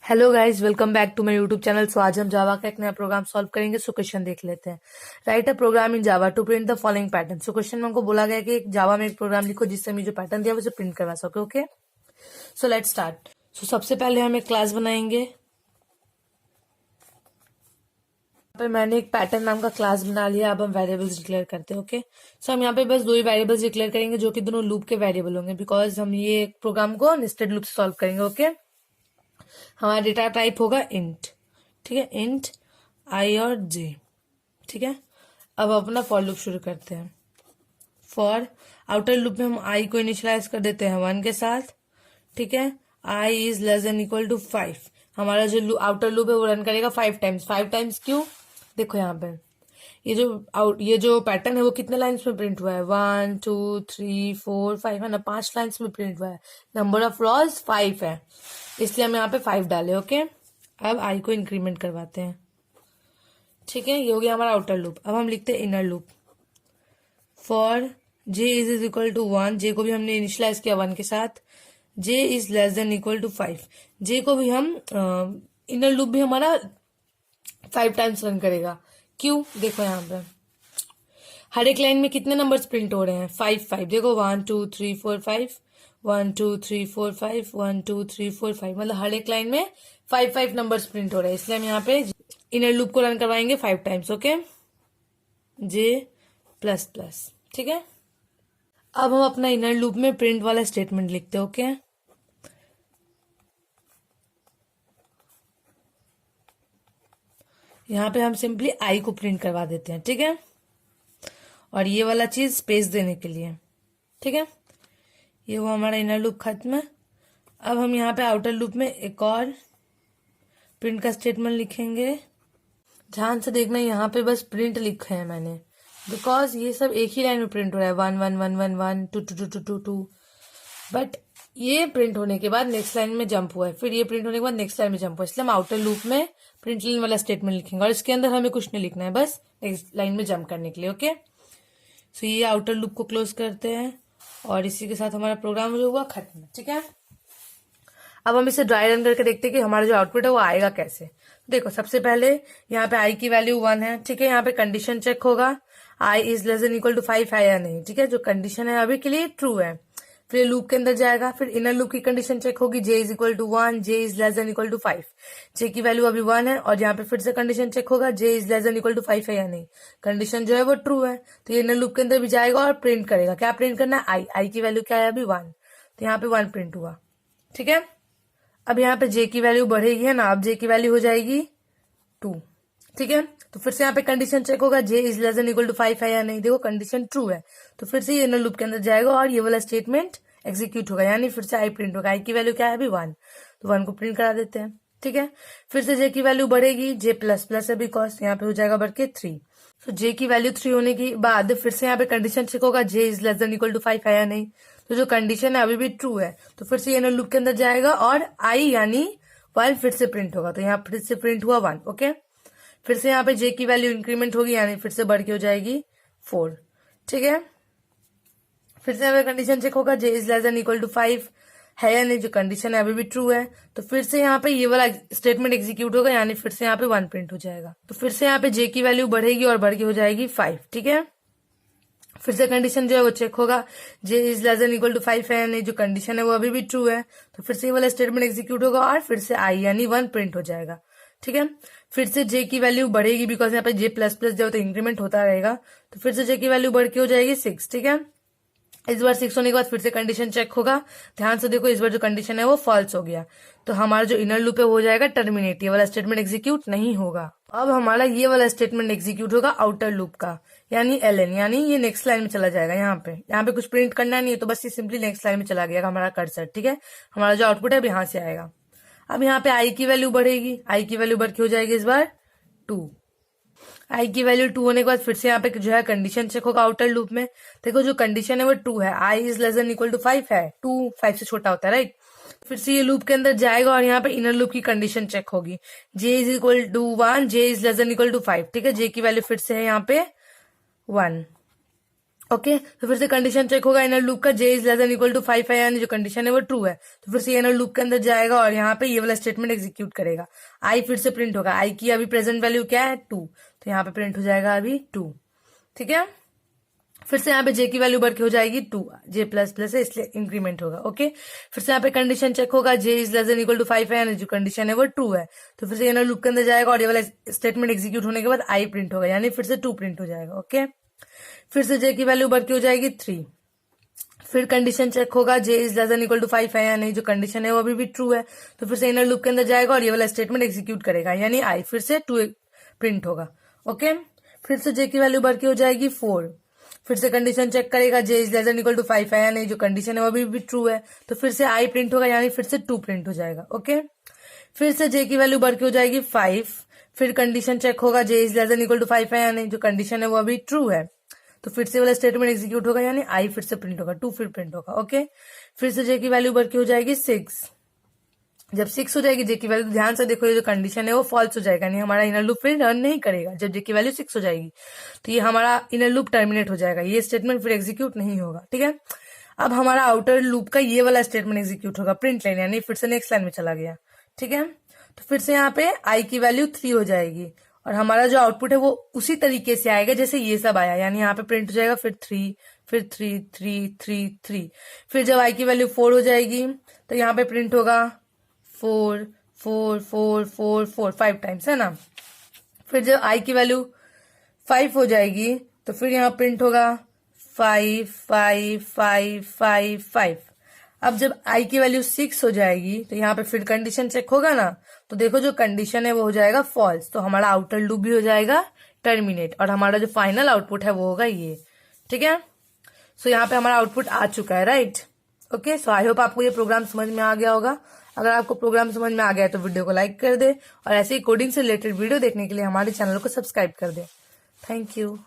Hello guys, welcome back to my YouTube channel. So आज हम जावा का एक नया प्रोग्राम सॉल्व करेंगे। सो क्वेश्चन देख लेते हैं। Write a program in Java to print the following pattern. So question में हमको बोला गया कि एक जावा में एक प्रोग्राम लिखो जिससे हमें जो पैटर्न दिया उसे प्रिंट करवा सके। Okay, so let's start. So सबसे पहले हम एक क्लास बनाएंगे। यहाँ पर मैंने एक पैटर्न नाम का क्लास बना लिया। अब हम वेरिएबल्स डिक्लेयर करते हैं। ओके, सो हम यहाँ पे बस दो ही वेरिएबल्स डिक्लेयर करेंगे जो कि दोनों लूप के वेरिएबल होंगे, बिकॉज हम ये प्रोग्राम को नेस्टेड लूप से सॉल्व करेंगे। ओके, हमारा डेटा टाइप होगा इंट। ठीक है, इंट आई और जे। ठीक है, अब अपना फॉर लूप शुरू करते हैं। फॉर आउटर लूप में हम आई को इनिशियलाइज कर देते हैं 1 के साथ। ठीक है, I is less than equal to 5। हमारा जो आउटर लूप है वो रन करेगा 5 टाइम्स। 5 टाइम्स क्यों? देखो यहाँ पे ये जो पैटर्न है वो कितने लाइन्स में प्रिंट हुआ है? 1 2 3 4 5 है ना, 5 लाइन्स में प्रिंट हुआ है। नंबर ऑफ रॉज 5 है, इसलिए हम यहाँ पे 5 डाले। ओके, अब आई को इंक्रीमेंट करवाते हैं। ठीक है, ये हो गया हमारा आउटर लूप। अब हम लिखते हैं inner loop. For J is equal to 1, J को भी हमने इनिशियलाइज किया 1 के साथ। J is less than equal to 5, J को भी हम इनर लूप भी हमारा 5 टाइम्स रन करेगा। क्यों? देखो यहाँ पे हर एक लाइन में कितने नंबर्स प्रिंट हो रहे हैं? 5 5। देखो 1 2 3 4 5, 1 2 3 4 5, 1 2 3 4 5, मतलब हर एक लाइन में 5 5 नंबर्स प्रिंट हो रहे हैं, इसलिए हम यहाँ पे इनर लूप को रन करवाएंगे 5 टाइम्स। ओके, जे प्लस प्लस। ठीक है, अब हम अपना इनर लूप में प्रिंट वाला स्टेटमेंट लिखते हैं। ओके, यहाँ पे हम सिंपली आई को प्रिंट करवा देते हैं। ठीक है, और ये वाला चीज स्पेस देने के लिए। ठीक है, ये वो हमारा इनर लूप खत्म है। अब हम यहाँ पे आउटर लूप में एक और प्रिंट का स्टेटमेंट लिखेंगे। ध्यान से देखना, यहाँ पे बस प्रिंट लिखे हैं मैंने, बिकॉज ये सब एक ही लाइन में प्रिंट हो रहा है। 1 1 1 1 1 2 2 2 2 2, बट ये प्रिंट होने के बाद नेक्स्ट लाइन में जंप हुआ है, फिर ये प्रिंट होने के बाद नेक्स्ट लाइन में जंप हुआ है, इसलिए हम आउटर लूप में प्रिंट लाइन वाला स्टेटमेंट लिखेंगे और इसके अंदर हमें कुछ नहीं लिखना है, बस नेक्स्ट लाइन में जंप करने के लिए। ओके, सो ये आउटर लूप को क्लोज करते हैं और इसी के साथ हमारा प्रोग्राम जो हुआ खत्म। ठीक है, अब हम इसे ड्राई रन करके देखते हैं कि हमारा जो आउटपुट है वो आएगा कैसे। देखो, सबसे पहले यहाँ पे आई की वैल्यू 1 है। ठीक है, यहाँ पे कंडीशन चेक होगा I is less than equal to 5 है या नहीं। ठीक है, जो कंडीशन है अभी के लिए ट्रू है। फिर लूप के अंदर जाएगा, फिर इनर लूप की कंडीशन चेक होगी J is equal to 1, J is less than equal to 5। J की वैल्यू अभी 1 है और यहाँ पे फिर से कंडीशन चेक होगा J is less than equal to 5 है या नहीं। कंडीशन जो है वो ट्रू है, तो ये इनर लूप के अंदर भी जाएगा और प्रिंट करेगा। क्या प्रिंट करना है? आई। आई की वैल्यू क्या है अभी? 1, तो यहाँ पे 1 प्रिंट हुआ। ठीक है, अब यहाँ पे जे की वैल्यू बढ़ेगी है ना, अब जे की वैल्यू हो जाएगी 2। ठीक है, तो फिर से यहाँ पे कंडीशन चेक होगा J is less than equal to 5 है या नहीं। देखो कंडीशन ट्रू है, तो फिर से ये इनर लूप के अंदर जाएगा और ये वाला स्टेटमेंट एग्जीक्यूट होगा, यानी फिर से आई प्रिंट होगा। आई की वैल्यू क्या है अभी? 1, तो 1 को प्रिंट करा देते हैं। ठीक है, फिर से जे की वैल्यू बढ़ेगी, जे प्लस प्लस है बिकॉज यहाँ पे हो जाएगा बढ़ के 3। तो जे की वैल्यू 3 होने के बाद फिर से यहाँ पे कंडीशन चेक होगा J is less than equal to 5 है या नहीं। तो जो कंडीशन है अभी भी ट्रू है, तो फिर से इनर लूप के अंदर जाएगा और आई यानी 1 फिर से प्रिंट होगा, तो यहाँ फिर से प्रिंट हुआ 1। ओके, फिर से यहाँ पे जे की वैल्यू इंक्रीमेंट होगी, यानी फिर से बढ़ के हो जाएगी 4। ठीक है, फिर से हमें कंडीशन चेक होगा J is less than equal to 5 है या नहीं। जो कंडीशन है अभी भी ट्रू है, तो फिर से यहाँ पे ये वाला स्टेटमेंट एग्जीक्यूट होगा, यानी फिर से यहाँ पे 1 प्रिंट हो जाएगा। तो फिर से यहाँ पे जे की वैल्यू बढ़ेगी और बढ़ के हो जाएगी 5। ठीक है, फिर से कंडीशन जो है वो चेक होगा J is less than equal to 5 है या नहीं। जो कंडीशन है वो अभी भी ट्रू है, तो फिर से ये वाला स्टेटमेंट एग्जीक्यूट होगा और फिर से आई यानी 1 प्रिंट हो जाएगा। ठीक है, फिर से जे की वैल्यू बढ़ेगी, बिकॉज यहाँ पे जे प्लस प्लस जो तो इंक्रीमेंट होता रहेगा, तो फिर से जे की वैल्यू बढ़ के हो जाएगी 6। ठीक है, इस बार 6 होने के बाद फिर से कंडीशन चेक होगा। ध्यान से देखो, इस बार जो कंडीशन है वो फॉल्स हो गया, तो हमारा जो इनर लूप है वो हो जाएगा टर्मिनेट। ये वाला स्टेटमेंट एग्जीक्यूट नहीं होगा। अब हमारा ये वाला स्टेटमेंट एग्जीक्यूट होगा आउटर लूप का, यानी एलएन, यानी ये नेक्स्ट लाइन में चला जाएगा। यहाँ पे कुछ प्रिंट करना नहीं है, तो बस ये सिंपली नेक्स्ट लाइन में चला गया हमारा कर्सर। ठीक है, हमारा जो आउटपुट है अब यहाँ से आएगा। अब यहाँ पे आई की वैल्यू बढ़ेगी, आई की वैल्यू बढ़ के हो जाएगी इस बार 2। आई की वैल्यू 2 होने के बाद फिर से यहाँ पे जो है कंडीशन चेक होगा आउटर लूप में। देखो जो कंडीशन है वो 2 है, I is less than equal to 5 है, 2 5 से छोटा होता है, राइट। फिर से ये लूप के अंदर जाएगा और यहाँ पे इनर लूप की कंडीशन चेक होगी, J is equal to 1, J is less than equal to 5। ठीक है, जे की वैल्यू फिर से है यहाँ पे 1। ओके तो फिर से कंडीशन चेक होगा इनर लूप का, J is less than equal to 5 है, यानी जो कंडीशन है वो ट्रू है। तो फिर से इनर लूप के अंदर जाएगा और यहाँ पे ये वाला स्टेटमेंट एग्जीक्यूट करेगा। आई फिर से प्रिंट होगा, आई की अभी प्रेजेंट वैल्यू क्या है 2, तो यहाँ पे प्रिंट हो जाएगा अभी 2। ठीक है, फिर से यहाँ पे जे की वैल्यू बढ़ के हो जाएगी 2, जे प्लस प्लस है इसलिए इंक्रीमेंट होगा। ओके फिर से यहाँ पे कंडीशन चेक होगा, J is less than equal to 5 है, यानी जो कंडीशन है वो ट्रू है। तो फिर से इनर लूप के अंदर जाएगा और ये वाला स्टेटमेंट एग्जीक्यूट होने के बाद आई प्रिंट होगा, यानी फिर से 2 प्रिंट हो जाएगा। ओके फिर से जे की वैल्यू बढ़ के हो जाएगी 3। फिर कंडीशन चेक होगा, J is less than equal to 5 है, यानी जो कंडीशन है वो अभी भी ट्रू है। तो फिर से इनर लूप के अंदर जाएगा और ये वाला स्टेटमेंट एग्जीक्यूट करेगा, यानी आई फिर से 2 प्रिंट होगा। ओके फिर से जे की वैल्यू बढ़ के हो जाएगी 4। फिर से कंडीशन चेक करेगा, J is less than equal to 5 है, यानी जो कंडीशन है वो अभी भी ट्रू है। तो फिर से आई प्रिंट होगा, यानी फिर से 2 प्रिंट हो जाएगा। ओके फिर से जे की वैल्यू बढ़ के हो जाएगी 5। फिर कंडीशन चेक होगा, J is less than equal to 5 है, यानी जो कंडीशन है वो अभी ट्रू है। तो फिर से वाला स्टेटमेंट एग्जीक्यूट होगा, यानी आई फिर से प्रिंट होगा, 2 फिर प्रिंट होगा। ओके फिर से जे की वैल्यू बढ़ के हो जाएगी 6। जब 6 हो जाएगी जे की वैल्यू, ध्यान से देखो ये जो कंडीशन है वो फॉल्स हो जाएगा, यानी हमारा इनर लूप फिर रन नहीं करेगा। जब जे की वैल्यू 6 हो जाएगी तो ये हमारा इनर लूप टर्मिनेट हो जाएगा, ये स्टेटमेंट फिर एग्जीक्यूट नहीं होगा। ठीक है, अब हमारा आउटर लूप का ये वाला स्टेटमेंट एग्जीक्यूट होगा, प्रिंट लाइन, यानी फिर से नेक्स्ट लाइन में चला गया। ठीक है, तो फिर से यहाँ पे आई की वैल्यू 3 हो जाएगी और हमारा जो आउटपुट है वो उसी तरीके से आएगा जैसे ये सब आया, यानी यहाँ पे प्रिंट हो जाएगा फिर 3, फिर 3 3 3 3। फिर जब आई की वैल्यू 4 हो जाएगी तो यहाँ पे प्रिंट होगा 4 4 4 4 4 5 टाइम्स, है ना। फिर जब आई की वैल्यू 5 हो जाएगी तो फिर यहाँ प्रिंट होगा 5 5 5 5 5। अब जब आई की वैल्यू 6 हो जाएगी तो यहाँ पे फिर कंडीशन चेक होगा ना, तो देखो जो कंडीशन है वो हो जाएगा फॉल्स, तो हमारा आउटर लूप भी हो जाएगा टर्मिनेट और हमारा जो फाइनल आउटपुट है वो होगा ये। ठीक है, सो यहाँ पे हमारा आउटपुट आ चुका है, right. Okay so I hope आपको ये प्रोग्राम समझ में आ गया होगा। अगर आपको प्रोग्राम समझ में आ गया है तो वीडियो को लाइक कर दे और ऐसे ही कोडिंग से रिलेटेड वीडियो देखने के लिए हमारे चैनल को सब्सक्राइब कर दे। Thank you.